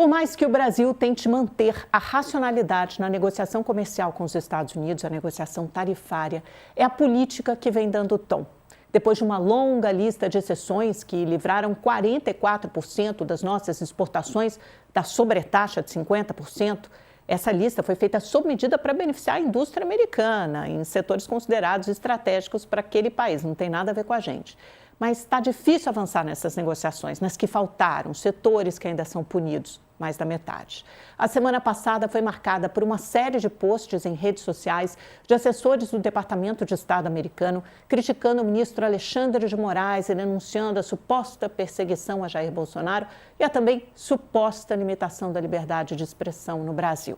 Por mais que o Brasil tente manter a racionalidade na negociação comercial com os Estados Unidos, a negociação tarifária, é a política que vem dando o tom. Depois de uma longa lista de exceções que livraram 44% das nossas exportações da sobretaxa de 50%, essa lista foi feita sob medida para beneficiar a indústria americana em setores considerados estratégicos para aquele país, não tem nada a ver com a gente. Mas está difícil avançar nessas negociações, nas que faltaram, setores que ainda são punidos, mais da metade. A semana passada foi marcada por uma série de posts em redes sociais de assessores do Departamento de Estado americano criticando o ministro Alexandre de Moraes e denunciando a suposta perseguição a Jair Bolsonaro e a também suposta limitação da liberdade de expressão no Brasil.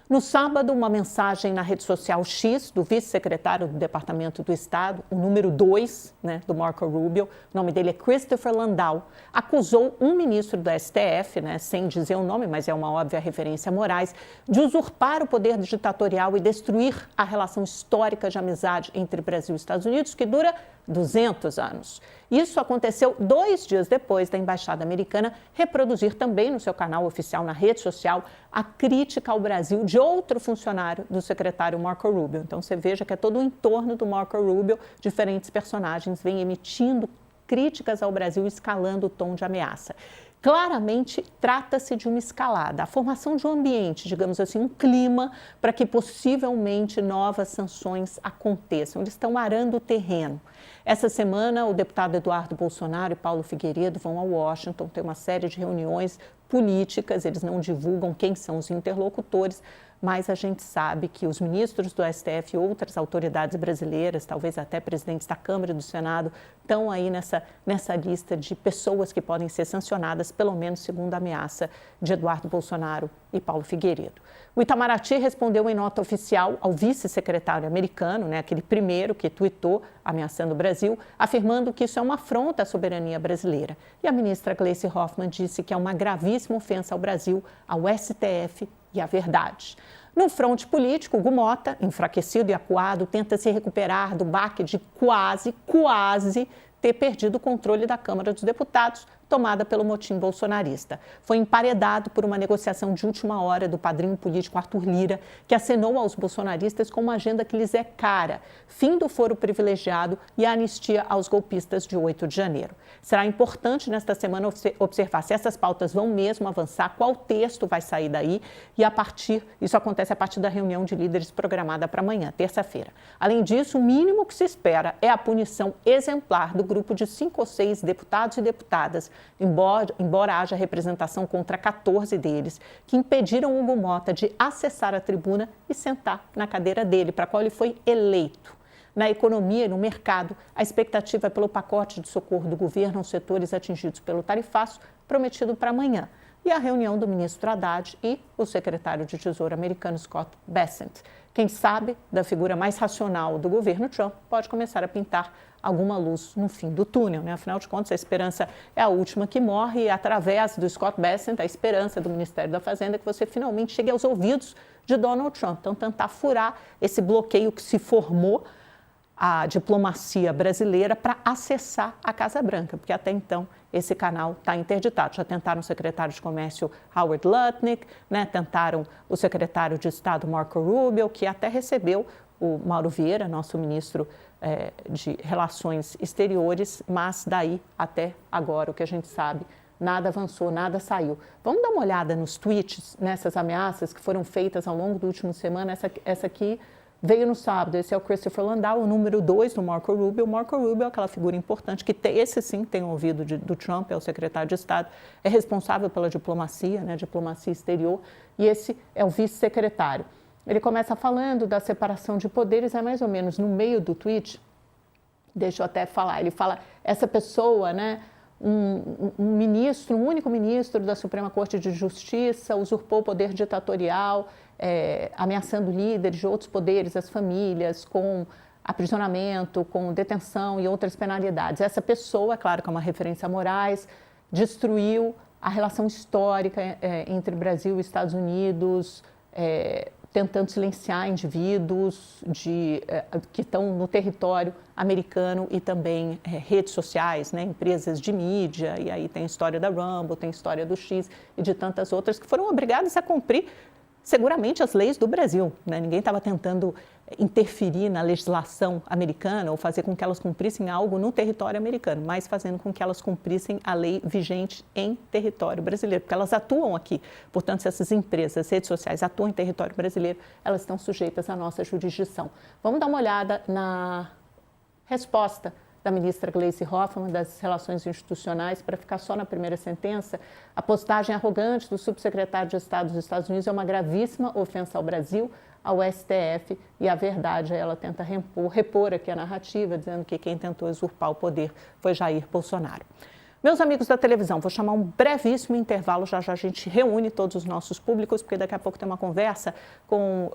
No sábado, uma mensagem na rede social X do vice-secretário do Departamento do Estado, o número 2, do Marco Rubio, o nome dele é Christopher Landau, acusou um ministro do STF, sem dizer o nome, mas é uma óbvia referência a Moraes, de usurpar o poder ditatorial e destruir a relação histórica de amizade entre Brasil e Estados Unidos, que dura 200 anos. Isso aconteceu 2 dias depois da Embaixada Americana reproduzir também no seu canal oficial na rede social a crítica ao Brasil de outro funcionário do secretário Marco Rubio. Então você veja que é todo o entorno do Marco Rubio, diferentes personagens vêm emitindo críticas ao Brasil, escalando o tom de ameaça. Claramente, trata-se de uma escalada, a formação de um ambiente, digamos assim, um clima para que possivelmente novas sanções aconteçam. Eles estão arando o terreno. Essa semana, o deputado Eduardo Bolsonaro e Paulo Figueiredo vão a Washington, tem uma série de reuniões políticas, eles não divulgam quem são os interlocutores, mas a gente sabe que os ministros do STF e outras autoridades brasileiras, talvez até presidentes da Câmara e do Senado, estão aí nessa lista de pessoas que podem ser sancionadas, pelo menos segundo a ameaça de Eduardo Bolsonaro e Paulo Figueiredo. O Itamaraty respondeu em nota oficial ao vice-secretário americano, aquele primeiro que tuitou ameaçando o Brasil, afirmando que isso é uma afronta à soberania brasileira. E a ministra Gleisi Hoffmann disse que é uma gravíssima ofensa ao Brasil, ao STF e à verdade. No fronte político, Hugo Mota, enfraquecido e acuado, tenta se recuperar do baque de quase ter perdido o controle da Câmara dos Deputados, tomada pelo motim bolsonarista. Foi emparedado por uma negociação de última hora do padrinho político Arthur Lira, que acenou aos bolsonaristas com uma agenda que lhes é cara: fim do foro privilegiado e a anistia aos golpistas de 8 de janeiro. Será importante nesta semana observar se essas pautas vão mesmo avançar, qual texto vai sair daí e isso acontece a partir da reunião de líderes programada para amanhã, terça-feira. Além disso, o mínimo que se espera é a punição exemplar do grupo de 5 ou 6 deputados e deputadas, embora haja representação contra 14 deles, que impediram Hugo Mota de acessar a tribuna e sentar na cadeira dele, para a qual ele foi eleito. Na economia e no mercado, a expectativa é pelo pacote de socorro do governo aos setores atingidos pelo tarifaço, prometido para amanhã, e a reunião do ministro Haddad e o secretário de Tesouro americano Scott Bessent. Quem sabe, da figura mais racional do governo Trump, pode começar a pintar alguma luz no fim do túnel, Afinal de contas, a esperança é a última que morre e, através do Scott Bessent, a esperança do Ministério da Fazenda é que você finalmente chegue aos ouvidos de Donald Trump. Então, tentar furar esse bloqueio que se formou a diplomacia brasileira para acessar a Casa Branca, porque até então esse canal está interditado. Já tentaram o secretário de Comércio Howard Lutnick, tentaram o secretário de Estado Marco Rubio, que até recebeu o Mauro Vieira, nosso ministro de Relações Exteriores, mas daí até agora, o que a gente sabe, nada avançou, nada saiu. Vamos dar uma olhada nos tweets, nessas ameaças que foram feitas ao longo do último semana. Essa aqui veio no sábado. Esse é o Christopher Landau, o número 2 do Marco Rubio. O Marco Rubio é aquela figura importante que esse sim tem ouvido do Trump, é o secretário de Estado, é responsável pela diplomacia, diplomacia exterior, e esse é o vice-secretário. Ele começa falando da separação de poderes, é mais ou menos no meio do tweet, deixa eu até falar, ele fala, essa pessoa, um ministro, um único ministro da Suprema Corte de Justiça, usurpou o poder ditatorial, ameaçando líderes de outros poderes, as famílias, com aprisionamento, com detenção e outras penalidades. Essa pessoa, é claro que é uma referência a Moraes, destruiu a relação histórica entre Brasil e Estados Unidos, tentando silenciar indivíduos que estão no território americano e também redes sociais, né, empresas de mídia, e aí tem a história da Rumble, tem a história do X e de tantas outras que foram obrigadas a cumprir seguramente as leis do Brasil, né? Ninguém estava tentando interferir na legislação americana ou fazer com que elas cumprissem algo no território americano, mas fazendo com que elas cumprissem a lei vigente em território brasileiro, porque elas atuam aqui. Portanto, se essas empresas, redes sociais atuam em território brasileiro, elas estão sujeitas à nossa jurisdição. Vamos dar uma olhada na resposta da ministra Gleisi Hoffmann, das Relações Institucionais, para ficar só na primeira sentença. A postagem arrogante do subsecretário de Estado dos Estados Unidos é uma gravíssima ofensa ao Brasil, ao STF, e a verdade, ela tenta repor aqui a narrativa, dizendo que quem tentou usurpar o poder foi Jair Bolsonaro. Meus amigos da televisão, vou chamar um brevíssimo intervalo, já a gente reúne todos os nossos públicos, porque daqui a pouco tem uma conversa com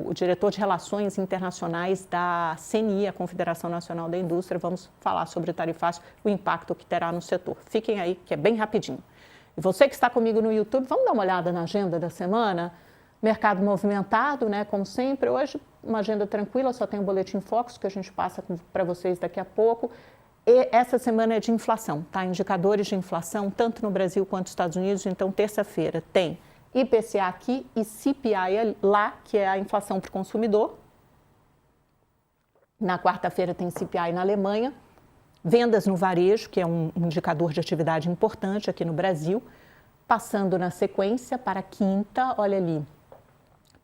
o diretor de Relações Internacionais da CNI, a Confederação Nacional da Indústria. Vamos falar sobre tarifácio, o impacto que terá no setor. Fiquem aí, que é bem rapidinho. E você que está comigo no YouTube, vamos dar uma olhada na agenda da semana? Mercado movimentado, né, como sempre. Hoje, uma agenda tranquila, só tem o Boletim Focus, que a gente passa para vocês daqui a pouco. E essa semana é de inflação, tá? Indicadores de inflação, tanto no Brasil quanto nos Estados Unidos. Então, terça-feira tem IPCA aqui e CPI lá, que é a inflação para o consumidor. Na quarta-feira tem CPI na Alemanha. Vendas no varejo, que é um indicador de atividade importante aqui no Brasil. Passando na sequência para a quinta, olha ali,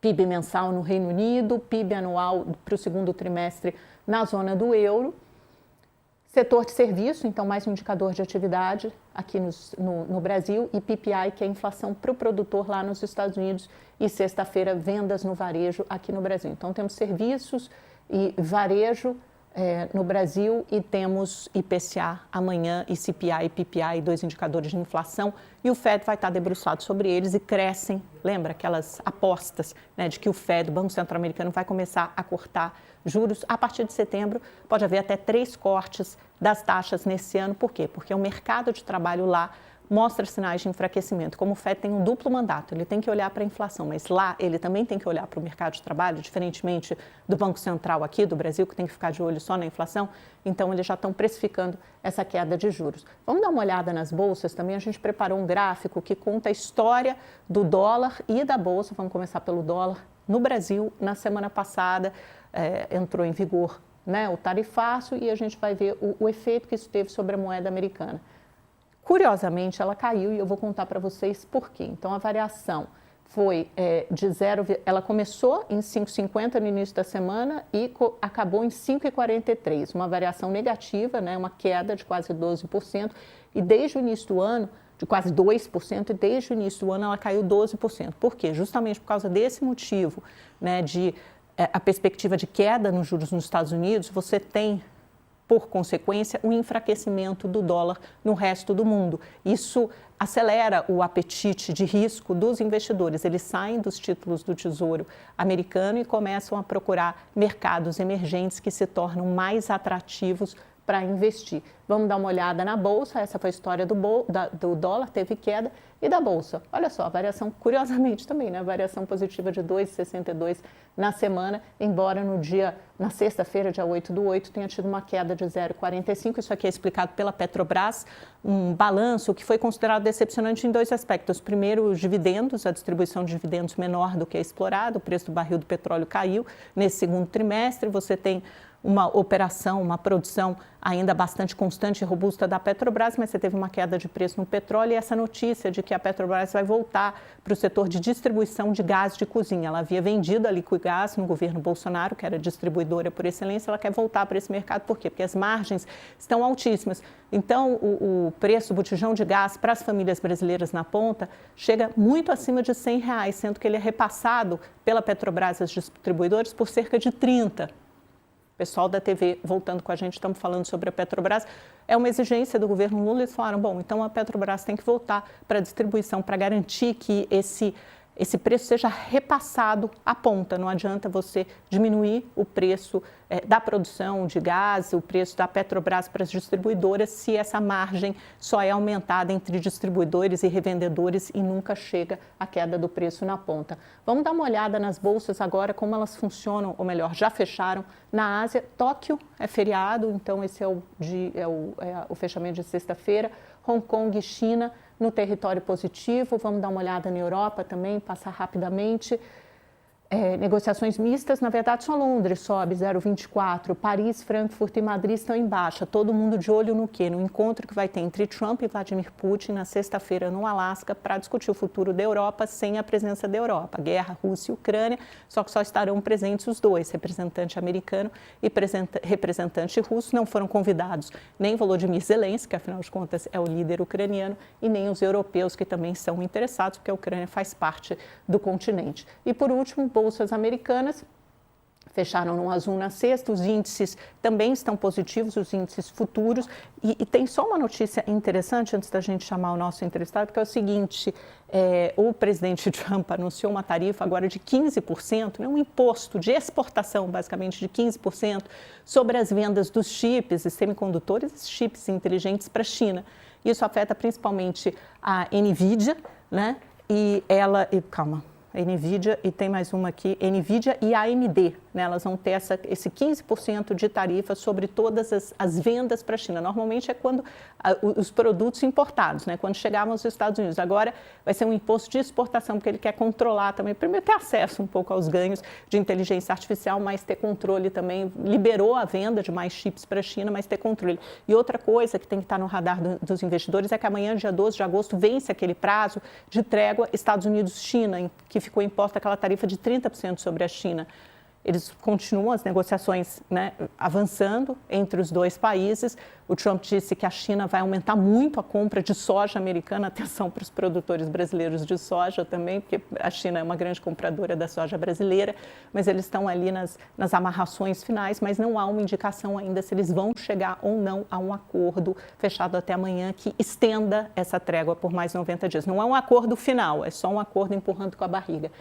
PIB mensal no Reino Unido, PIB anual para o segundo trimestre na zona do euro. Setor de serviço, então mais um indicador de atividade aqui no Brasil, e PPI, que é a inflação para o produtor lá nos Estados Unidos, e sexta-feira vendas no varejo aqui no Brasil. Então temos serviços e varejo no Brasil e temos IPCA amanhã e CPI e PPI, dois indicadores de inflação, e o Fed vai estar debruçado sobre eles e crescem, lembra aquelas apostas, né, de que o Fed, o Banco Central Americano, vai começar a cortar juros a partir de setembro, pode haver até 3 cortes das taxas nesse ano. Por quê? Porque o mercado de trabalho lá mostra sinais de enfraquecimento. Como o FED tem um duplo mandato, ele tem que olhar para a inflação, mas lá ele também tem que olhar para o mercado de trabalho, diferentemente do Banco Central aqui do Brasil, que tem que ficar de olho só na inflação. Então, eles já estão precificando essa queda de juros. Vamos dar uma olhada nas bolsas também. A gente preparou um gráfico que conta a história do dólar e da bolsa. Vamos começar pelo dólar. No Brasil, na semana passada, entrou em vigor, né, o tarifácio, e a gente vai ver o efeito que isso teve sobre a moeda americana. Curiosamente, ela caiu e eu vou contar para vocês por quê. Então, a variação foi de ela começou em 5,50 no início da semana e acabou em 5,43, uma variação negativa, né, uma queda de quase 12%, e desde o início do ano, de quase 2%, e desde o início do ano ela caiu 12%. Por quê? Justamente por causa desse motivo, né, de a perspectiva de queda nos juros nos Estados Unidos, você tem, por consequência, um enfraquecimento do dólar no resto do mundo. Isso acelera o apetite de risco dos investidores. Eles saem dos títulos do Tesouro americano e começam a procurar mercados emergentes que se tornam mais atrativos para investir. Vamos dar uma olhada na Bolsa. Essa foi a história do dólar, teve queda, e da Bolsa. Olha só, a variação, curiosamente também, né? Variação positiva de 2,62 na semana, embora na sexta-feira, dia 8/8, tenha tido uma queda de 0,45. Isso aqui é explicado pela Petrobras, um balanço que foi considerado decepcionante em 2 aspectos. Primeiro, os dividendos, a distribuição de dividendos menor do que é explorado, o preço do barril do petróleo caiu nesse segundo trimestre. Você tem uma operação, uma produção ainda bastante constante e robusta da Petrobras, mas você teve uma queda de preço no petróleo, e essa notícia de que a Petrobras vai voltar para o setor de distribuição de gás de cozinha. Ela havia vendido a Liquigás no governo Bolsonaro, que era distribuidora por excelência, ela quer voltar para esse mercado. Por quê? Porque as margens estão altíssimas. Então, o preço do botijão de gás para as famílias brasileiras na ponta chega muito acima de R$100, sendo que ele é repassado pela Petrobras aos distribuidores por cerca de 30. Pessoal da TV voltando com a gente, estamos falando sobre a Petrobras. É uma exigência do governo Lula. Eles falaram, bom, então a Petrobras tem que voltar para a distribuição para garantir que esse preço seja repassado à ponta. Não adianta você diminuir o preço da produção de gás, o preço da Petrobras para as distribuidoras, se essa margem só é aumentada entre distribuidores e revendedores e nunca chega à queda do preço na ponta. Vamos dar uma olhada nas bolsas agora, como elas funcionam, ou melhor, já fecharam na Ásia. Tóquio é feriado, então esse é o fechamento de sexta-feira. Hong Kong e China no território positivo. Vamos dar uma olhada na Europa também, passar rapidamente. Negociações mistas, na verdade só Londres sobe 0,24, Paris, Frankfurt e Madrid estão em baixa. Todo mundo de olho no quê? No encontro que vai ter entre Trump e Vladimir Putin na sexta-feira no Alasca para discutir o futuro da Europa sem a presença da Europa. Guerra, Rússia e Ucrânia, só que só estarão presentes os dois, representante americano e representante russo. Não foram convidados nem Volodymyr Zelensky, que afinal de contas é o líder ucraniano, e nem os europeus, que também são interessados, porque a Ucrânia faz parte do continente. E por último, bolsas americanas fecharam no azul na sexta, os índices também estão positivos, os índices futuros, e tem só uma notícia interessante antes da gente chamar o nosso entrevistado, que é o seguinte, o presidente Trump anunciou uma tarifa agora de 15%, um imposto de exportação, basicamente, de 15% sobre as vendas dos chips e semicondutores, chips inteligentes para a China. Isso afeta principalmente a NVIDIA, né? A NVIDIA e tem mais uma aqui, NVIDIA e AMD, né? Elas vão ter esse 15% de tarifa sobre todas as vendas para a China. Normalmente é quando os produtos importados, né? Quando chegavam aos Estados Unidos. Agora vai ser um imposto de exportação, porque ele quer controlar também, primeiro ter acesso um pouco aos ganhos de inteligência artificial, mas ter controle também, liberou a venda de mais chips para a China, mas ter controle. E outra coisa que tem que estar no radar dos investidores é que amanhã, dia 12 de agosto, vence aquele prazo de trégua Estados Unidos-China, que ficou imposta aquela tarifa de 30% sobre a China. Eles continuam as negociações, né, avançando entre os dois países. O Trump disse que a China vai aumentar muito a compra de soja americana. Atenção para os produtores brasileiros de soja também, porque a China é uma grande compradora da soja brasileira, mas eles estão ali nas amarrações finais, mas não há uma indicação ainda se eles vão chegar ou não a um acordo fechado até amanhã que estenda essa trégua por mais 90 dias. Não é um acordo final, é só um acordo empurrando com a barriga.